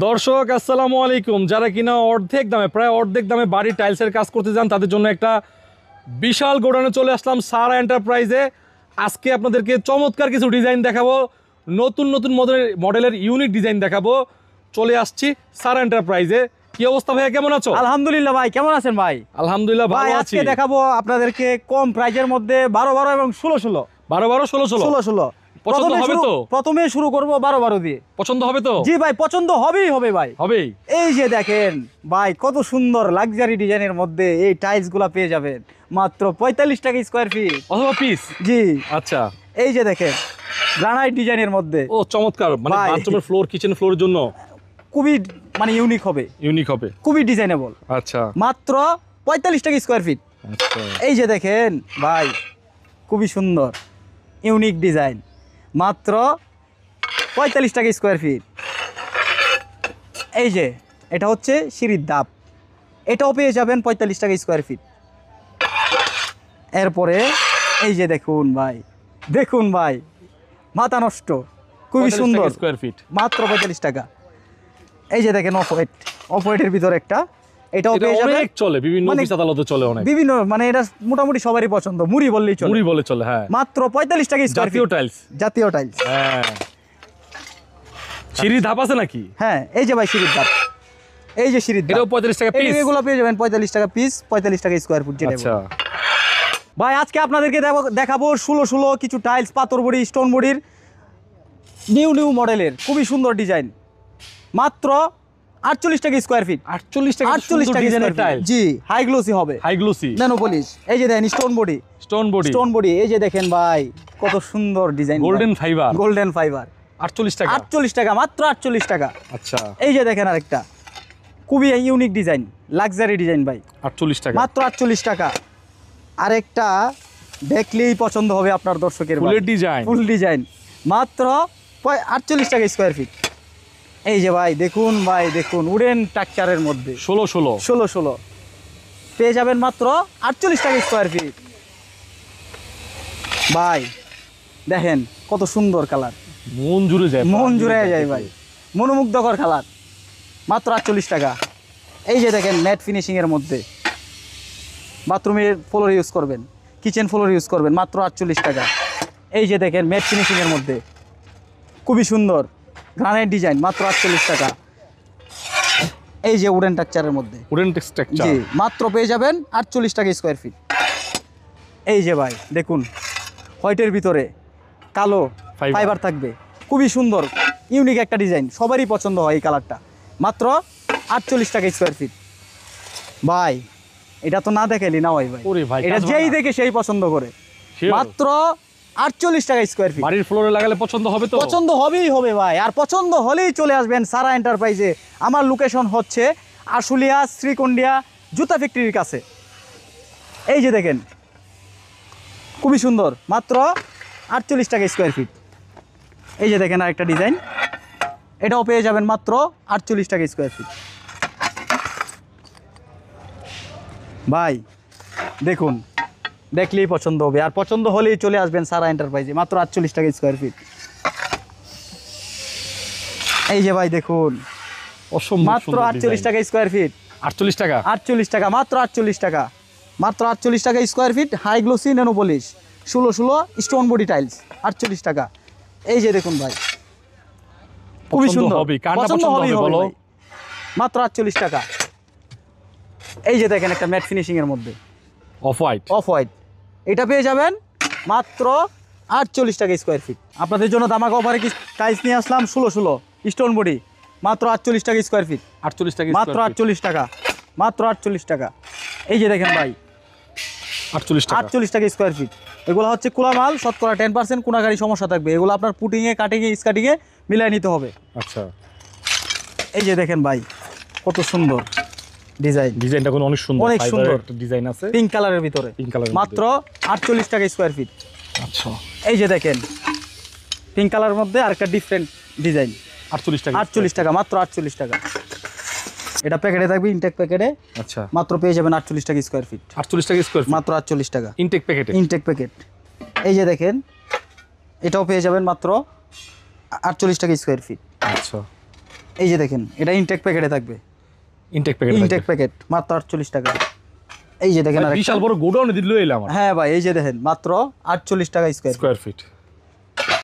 দর্শক আসসালামু আলাইকুম। যারা কিনা প্রায় অর্ধেক দামে বাড়ির টাইলসের কাজ করতে যান তাদের জন্য একটা বিশাল গোডাউনে চলে আসলাম সারা এন্টারপ্রাইজে। আজকে আপনাদেরকে চমৎকার কিছু ডিজাইন দেখাবো, নতুন নতুন মডেলের ইউনিক ডিজাইন দেখাবো। চলে আসছি সারা এন্টারপ্রাইজে। কি অবস্থা ভাইয়া, কেমন আছো? আলহামদুলিল্লাহ ভাই, কেমন আছেন ভাই? আলহামদুলিল্লাহ ভালো আছি। আজকে দেখাবো আপনাদেরকে কম প্রাইজের মধ্যে 12 এবং 16 16 পছন্দ হবে তো? প্রথমে শুরু করব 12 দিয়ে। পছন্দ হবে তো? জি ভাই, পছন্দ হবেই হবে ভাই, হবেই। এই যে দেখেন ভাই, কত সুন্দর লাক্সারি ডিজাইনের মধ্যে এই টাইলস গুলা পেয়ে যাবেন মাত্র 45 টাকা স্কয়ার ফিট অথবা পিস। জি আচ্ছা, এই যে দেখেন গ্রানাইট ডিজাইনের মধ্যে। ও চমৎকার, মানে ভাই, বাথরুমের ফ্লোর, কিচেন ফ্লোরের জন্য খুবই মানে ইউনিক হবে, খুবই ডিজাইনেবল। আচ্ছা, মাত্র 45 টাকা স্কয়ার ফিট। আচ্ছা, এই যে দেখেন ভাই, খুবই সুন্দর ইউনিক ডিজাইন, মাত্র 45 টাকা স্কয়ার ফিট। এই যে এটা হচ্ছে সিঁড়ির ধাপ, এটাও পেয়ে যাবেন 45 টাকা স্কয়ার ফিট। এরপরে এই যে দেখুন ভাই, মাথা নষ্ট, খুবই সুন্দর স্কয়ার ফিট, মাত্র 45 টাকা। এই যে দেখেন অফ হোয়াইটের ভিতরে একটা, এটাও পেয়ে যাবেন। অনেক চলে, বিভিন্ন অফিস আদালতে চলে, অনেক বিভিন্ন, মানে এটা মোটামুটি সবারই পছন্দ, মুড়ি বললেই চলে, মুড়ি বলে চলে। হ্যাঁ, মাত্র 45 টাকা স্কয়ার ফিট। জাতীয় টাইলস। হ্যাঁ, সিঁড়ির ধাপ আছে নাকি? হ্যাঁ, এই যে ভাই সিঁড়ির ধাপ, এই যে সিঁড়ির ধাপ, এটাও 45 টাকা পিস। এগুলো পেয়ে যাবেন 45 টাকা পিস, 45 টাকা স্কয়ার ফুট। আচ্ছা ভাই, আজকে আপনাদেরকে দেখাবো 16 কিছু টাইলস, পাথর বড়ি, স্টোন বডির নিউ মডেলের খুবই সুন্দর ডিজাইন, মাত্র 48 টাকা স্কয়ার ফিট। 48 টাকা ডিজাইনের টাইল। জি, হাই গ্লোসি হবে, হাই গ্লোসি ন্যানো পলিশ। এই যে দেখেন স্টোন বডি, এই যে দেখেন ভাই, কত সুন্দর ডিজাইন, গোল্ডেন ফাইবার। 48 টাকা, মাত্র 48 টাকা। আচ্ছা, এই যে দেখেন আরেকটা খুবই ইউনিক ডিজাইন, লাক্সারি ডিজাইন ভাই, 48 টাকা, মাত্র 48 টাকা। আরেকটা দেখলেই পছন্দ হবে আপনার দর্শকের, ফুল ডিজাইন, মাত্র 48 টাকা স্কয়ার ফিট। এই যে ভাই দেখুন উডেন স্ট্রাকচারের মধ্যে 16 পেয়ে যাবেন মাত্র 48 টাকা স্কয়ার ফিট। ভাই দেখেন কত সুন্দর কালার, মন জুড়ে যায় ভাই, মনোমুগ্ধকর কালার, মাত্র 48 টাকা। এই যে দেখেন ম্যাট ফিনিশিং এর মধ্যে বাথরুমের ফ্লোর ইউজ করবেন, কিচেন ফ্লোর ইউজ করবেন, মাত্র 48 টাকা। এই যে দেখেন ম্যাট ফিনিশিং এর মধ্যে খুবই সুন্দর গ্রানাইট ডিজাইন, মাত্র 48 টাকা। এই যে উডেন স্ট্রাকচারের মধ্যে, জি, মাত্র পেয়ে যাবেন 48 টাকা স্কয়ার ফিট। এই যে ভাই দেখুন হোয়াইটের ভিতরে কালো ফাইবার থাকবে, খুবই সুন্দর ইউনিক একটা ডিজাইন, সবারই পছন্দ হয় এই কালারটা, মাত্র 48 টাকা স্কয়ার ফিট। ভাই এটা তো না দেখাইলি না ভাই, এটা যেই দেখে সেই পছন্দ করে, মাত্র 48 টাকা স্কয়ার ফিট। বাড়ির ফ্লোরে লাগালে পছন্দ হবে তো? পছন্দ হবেই হবে ভাই, আর পছন্দ হলেই চলে আসবেন সারা এন্টারপ্রাইজে। আমার লোকেশন হচ্ছে আশুলিয়া শ্রীকন্ডিয়া জুতা ফ্যাক্টরির কাছে। এই যে দেখেন খুবই সুন্দর, মাত্র 48 টাকা স্কয়ার ফিট। এই যে দেখেন আরেকটা ডিজাইন, এটাও পেয়ে যাবেন মাত্র 48 টাকা স্কয়ার ফিট। ভাই দেখুন দেখলেই পছন্দ হবে, আর পছন্দ হলেই চলে আসবেন সারা এন্টারপ্রাইজে, মাত্র 48 টাকা স্কয়ার ফিট। এই যে ভাই দেখুন মাত্র 48 টাকা স্কয়ার ফিট, 48 টাকা, মাত্র 48 টাকা, মাত্র 48 টাকা square feet. High glossy nano polish 16 stone body tiles, 48 টাকা। এই যে দেখুন ভাই খুবই সুন্দর, পছন্দ হবেই হবে, মাত্র 48 টাকা। এই যে দেখেন একটা ম্যাট ফিনিশিং এর মধ্যে অফ হোয়াইট, এটা পেয়ে যাবেন মাত্র 48 টাকা স্কয়ার ফিট। আপনাদের জন্য ধামাকা অফারে কি টাইলস নিয়ে আসলাম 16 স্টোন বডি, মাত্র 48 টাকা স্কয়ার ফিট, মাত্র 48 টাকা, মাত্র 48 টাকা। এই যে দেখেন ভাই 48 টাকা স্কয়ার ফিট। এগুলো হচ্ছে খোলা মাল, শতকরা 10% কোনাগাড়ি সমস্যা থাকবে, এগুলো আপনার পুটিংয়ে কাটিংয়ে স্কাটিংয়ে মিলাই নিতে হবে। আচ্ছা, এই যে দেখেন ভাই কত সুন্দর ডিজাইনটা অনেক সুন্দর একটা ডিজাইন আছে, পিঙ্ক কালারের ভিতরে, মাত্র 48 টাকা স্কয়ার ফিট। আচ্ছা, এই যে দেখেন পিঙ্ক কালারের মধ্যে আরেকটা ডিফারেন্ট ডিজাইন, 48 টাকা, মাত্র 48 টাকা। এটা প্যাকেটে থাকবে, ইনটেক প্যাকেটে। আচ্ছা, মাত্র পেয়ে যাবেন 48 টাকা স্কয়ার ফিট, 48 টাকা স্কয়ার ফিট, মাত্র 48 টাকা ইনটেক প্যাকেট। এই যে দেখেন এটাও পেয়ে যাবেন মাত্র 48 টাকা স্কয়ার ফিট। আচ্ছা, এই যে দেখেন এটা ইনটেক প্যাকেটে থাকবে, ইনটেক প্যাকেট ইনটেক প্যাকেট মাত্র 48 টাকা। এই যে দেখেন আরেকটা। বিশাল বড় গোডাউনে দিল এলাম হ্যাঁ ভাই এই যে দেখেন মাত্র 48 টাকা স্কয়ার। Square feet.